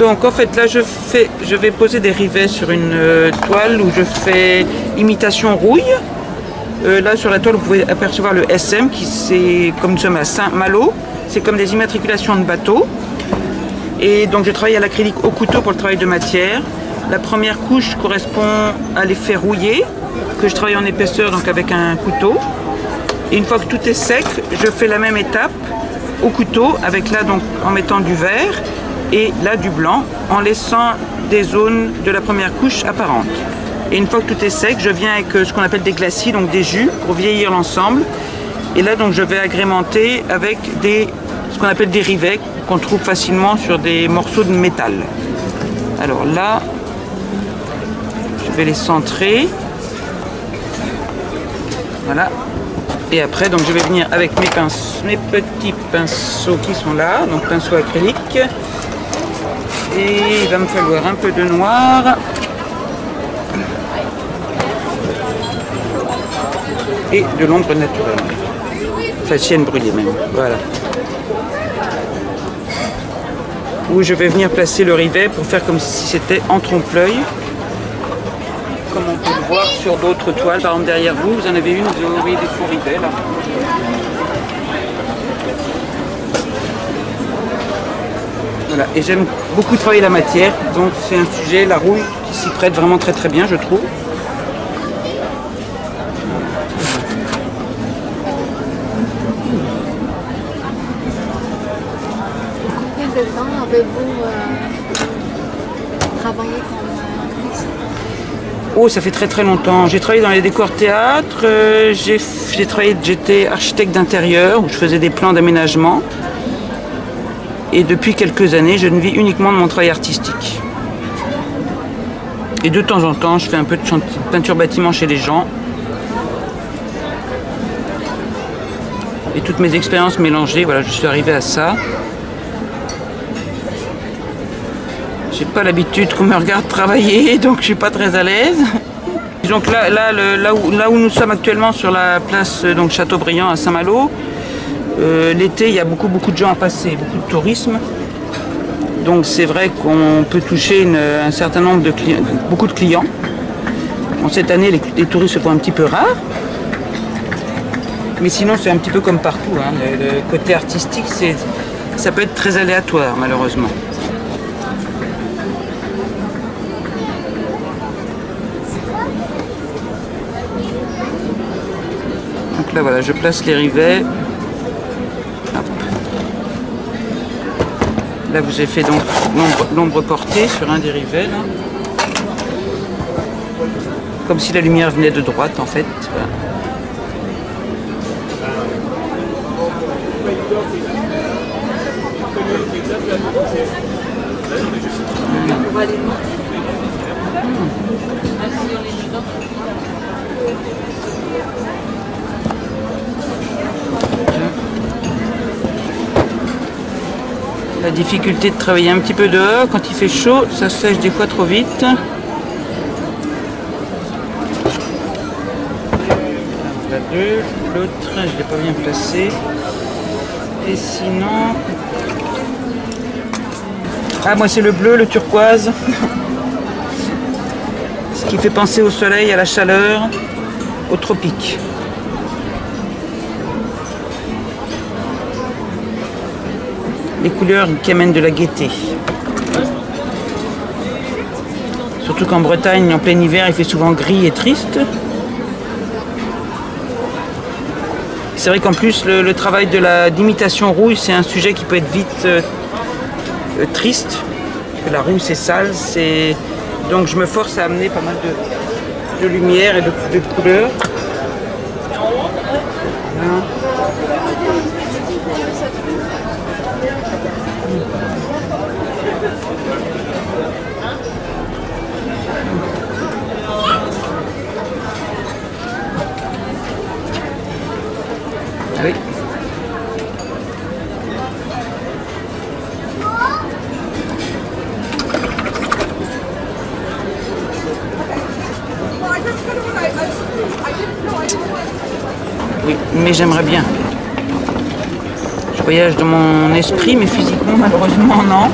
Donc en fait là je vais poser des rivets sur une toile où je fais imitation rouille. Là sur la toile vous pouvez apercevoir le SM qui c'est comme nous sommes à Saint-Malo, c'est comme des immatriculations de bateaux. Et donc je travaille à l'acrylique au couteau pour le travail de matière. La première couche correspond à l'effet rouillé que je travaille en épaisseur donc avec un couteau. Et une fois que tout est sec, je fais la même étape au couteau avec là donc en mettant du vert et là du blanc en laissant des zones de la première couche apparentes. Et une fois que tout est sec, je viens avec ce qu'on appelle des glacis, donc des jus pour vieillir l'ensemble. Et là donc je vais agrémenter avec ce qu'on appelle des rivets qu'on trouve facilement sur des morceaux de métal. Alors là, je vais les centrer. Voilà. Et après donc je vais venir avec mes petits pinceaux qui sont là, donc pinceau acrylique. Et il va me falloir un peu de noir. Et de l'ombre naturelle. Enfin, sienne brûlée même. Voilà. Où je vais venir placer le rivet pour faire comme si c'était en trompe-l'œil. Comme on peut le voir sur d'autres toiles. Par exemple, derrière vous, vous en avez une, vous voyez des faux rivets là. Voilà. Et j'aime beaucoup travailler la matière. Donc c'est un sujet, la rouille, qui s'y prête vraiment très très bien, je trouve. Combien de temps avez-vous travaillé comme Oh, ça fait très très longtemps. J'ai travaillé dans les décors théâtre, j'étais architecte d'intérieur où je faisais des plans d'aménagement. Et depuis quelques années, je ne vis uniquement de mon travail artistique. Et de temps en temps, je fais un peu de peinture bâtiment chez les gens. Et toutes mes expériences mélangées, voilà, je suis arrivé à ça. J'ai pas l'habitude qu'on me regarde travailler, donc je suis pas très à l'aise. Donc là où nous sommes actuellement sur la place donc Chateaubriand à Saint-Malo, l'été il y a beaucoup de gens à passer, beaucoup de tourisme. Donc c'est vrai qu'on peut toucher un certain nombre de clients, beaucoup de clients. Bon, cette année les touristes se font un petit peu rares. Mais sinon c'est un petit peu comme partout, hein. Le côté artistique ça peut être très aléatoire malheureusement. Donc là voilà, je place les rivets. Hop. Là vous avez fait donc l'ombre portée sur un des rivets là. Comme si la lumière venait de droite en fait. Voilà. La difficulté de travailler un petit peu dehors, quand il fait chaud, ça sèche des fois trop vite. L'autre, je ne l'ai pas bien placé. Et sinon... Ah, moi c'est le bleu, le turquoise. Ce qui fait penser au soleil, à la chaleur, au tropique. Les couleurs qui amènent de la gaieté. Surtout qu'en Bretagne, en plein hiver, il fait souvent gris et triste. C'est vrai qu'en plus, le travail d'imitation rouille, c'est un sujet qui peut être vite triste. La rouille, c'est sale. Donc je me force à amener pas mal de lumière et de couleurs. Voilà. Ah oui. Oui, mais j'aimerais bien. Je voyage dans mon esprit, mais physiquement, malheureusement, non.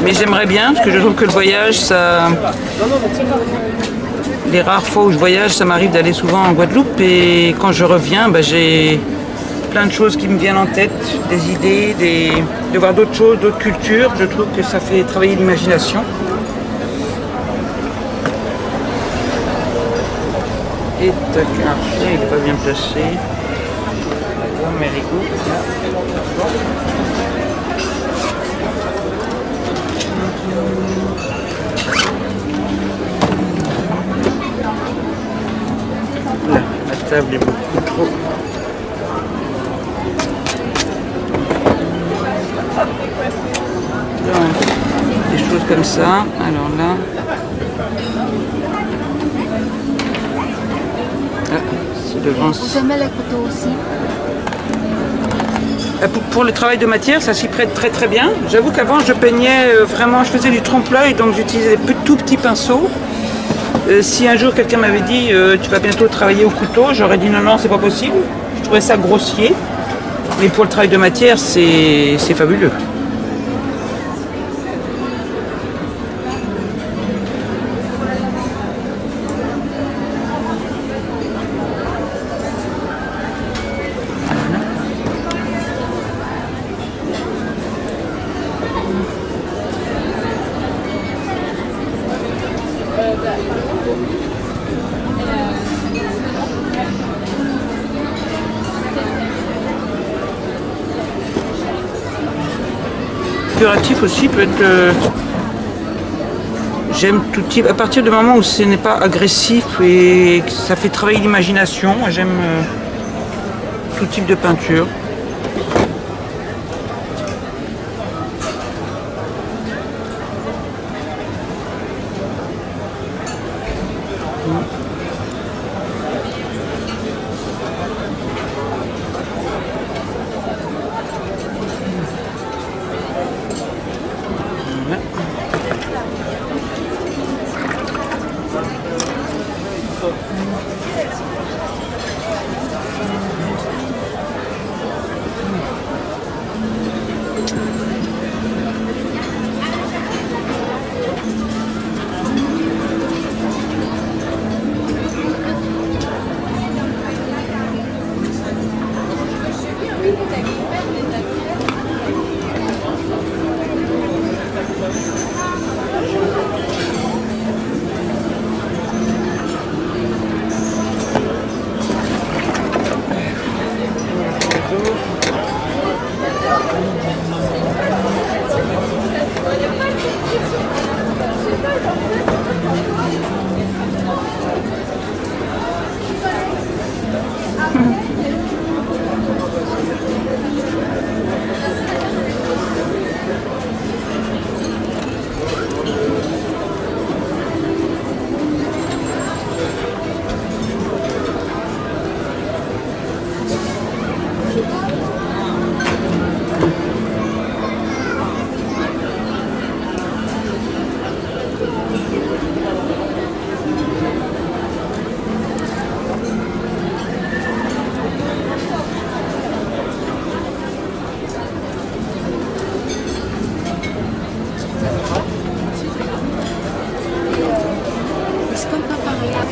Mais j'aimerais bien, parce que je trouve que le voyage, ça... Les rares fois où je voyage, ça m'arrive d'aller souvent en Guadeloupe et quand je reviens, j'ai plein de choses qui me viennent en tête, des idées, de voir d'autres choses, d'autres cultures. Je trouve que ça fait travailler l'imagination. Et tac, il n'est pas bien placé. Mérigout. Là, la table est beaucoup trop. Donc, des choses comme ça. Alors là. Ah, c'est devant. Vous aimez les couteaux aussi? Pour le travail de matière, ça s'y prête très très bien. J'avoue qu'avant je peignais vraiment, je faisais du trompe-l'œil, donc j'utilisais des tout petits pinceaux. Si un jour quelqu'un m'avait dit tu vas bientôt travailler au couteau, j'aurais dit non, non, c'est pas possible. Je trouvais ça grossier. Mais pour le travail de matière, c'est fabuleux. Figuratif aussi peut être. J'aime tout type. À partir du moment où ce n'est pas agressif et que ça fait travailler l'imagination, j'aime tout type de peinture.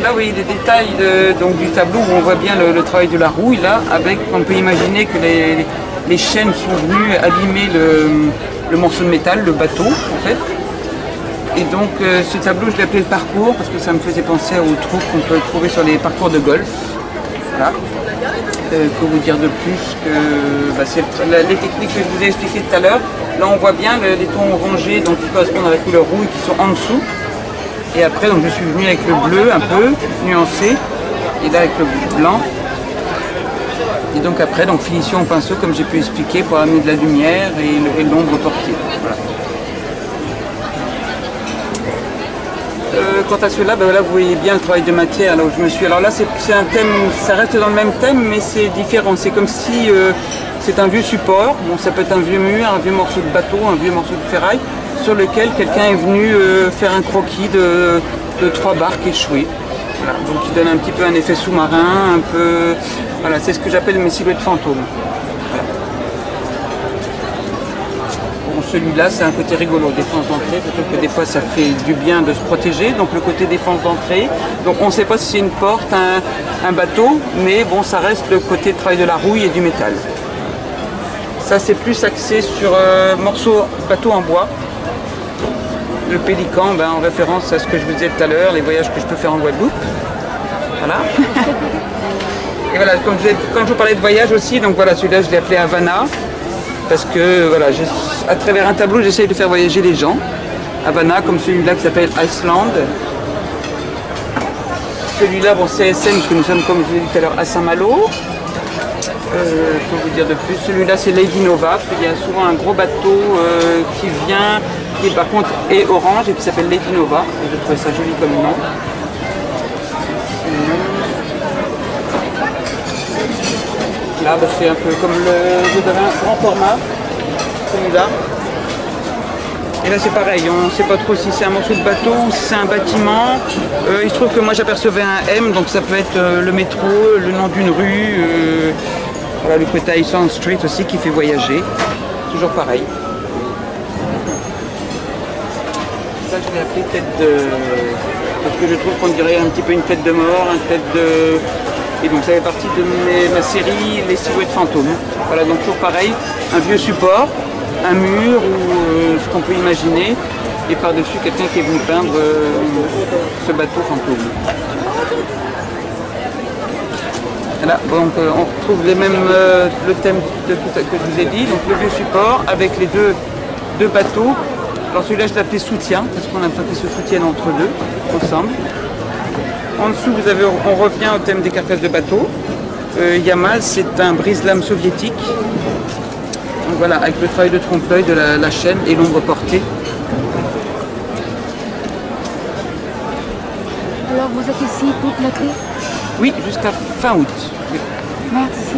Là, oui, les détails donc, du tableau où on voit bien le travail de la rouille, là, avec, on peut imaginer que les chaînes sont venues abîmer le morceau de métal, le bateau, en fait. Et donc, ce tableau, je l'ai appelé le parcours, parce que ça me faisait penser aux trous qu'on peut trouver sur les parcours de golf. Voilà. Que vous dire de plus que c'est les techniques que je vous ai expliquées tout à l'heure. Là, on voit bien les tons orangés, donc qui correspondent à la couleur rouille, qui sont en dessous. Et après, donc, je suis venu avec le bleu un peu nuancé, et là avec le blanc. Et donc après, donc, finition au pinceau, comme j'ai pu expliquer, pour amener de la lumière et l'ombre portée. Voilà. Quant à ceux-là, là, vous voyez bien le travail de matière, là où je me suis. Alors là, c'est un thème, ça reste dans le même thème, mais c'est différent. C'est comme si c'est un vieux support. Bon, ça peut être un vieux mur, un vieux morceau de bateau, un vieux morceau de ferraille, sur lequel quelqu'un est venu faire un croquis de 3 barques échouées. Voilà. Donc il donne un petit peu un effet sous-marin, un peu... Voilà, c'est ce que j'appelle mes silhouettes fantômes. Voilà. Bon, celui-là, c'est un côté rigolo, défense d'entrée, plutôt que des fois ça fait du bien de se protéger. Donc le côté défense d'entrée, donc on ne sait pas si c'est une porte, un bateau, mais bon, ça reste le côté travail de la rouille et du métal. Ça, c'est plus axé sur morceaux bateau en bois. Le pélican, en référence à ce que je vous disais tout à l'heure, les voyages que je peux faire en Guadeloupe. Voilà. Et voilà, quand je vous parlais de voyage aussi, donc voilà, celui-là je l'ai appelé Havana. Parce que voilà, à travers un tableau, j'essaye de faire voyager les gens. Havana, comme celui-là qui s'appelle Iceland. Celui-là, bon, CSM, parce que nous sommes, comme je vous l'ai dit tout à l'heure, à Saint-Malo. Pour vous dire de plus, celui-là c'est Lady Nova. Il y a souvent un gros bateau qui vient, qui par contre est orange et qui s'appelle Lady Nova. Et je trouvais ça joli comme nom. Là, c'est un peu comme vous avez un grand format, celui-là. Et là, c'est pareil, on ne sait pas trop si c'est un morceau de bateau ou si c'est un bâtiment. Il se trouve que moi, j'apercevais un M, donc ça peut être le métro, le nom d'une rue. Voilà, le côté Iceland Street aussi qui fait voyager. Toujours pareil. Ça, je l'ai appelé tête de... Parce que je trouve qu'on dirait un petit peu une tête de mort, une tête de... Et donc ça fait partie de ma série Les Silhouettes Fantômes. Voilà, donc toujours pareil, un vieux support, un mur ou ce qu'on peut imaginer, et par-dessus quelqu'un qui est venu peindre ce bateau fantôme. Voilà, donc on retrouve les mêmes, le thème que je vous ai dit, donc le vieux support avec les deux bateaux. Alors celui-là je l'ai appelé soutien, parce qu'on a besoin qu'ils se soutiennent entre deux, ensemble. En dessous, on revient au thème des carcasses de bateaux. Yamal, c'est un brise-lames soviétique. Donc voilà, avec le travail de trompe-l'œil de la chaîne et l'ombre portée. Alors vous êtes ici toute l'été? Oui, jusqu'à fin août. Merci.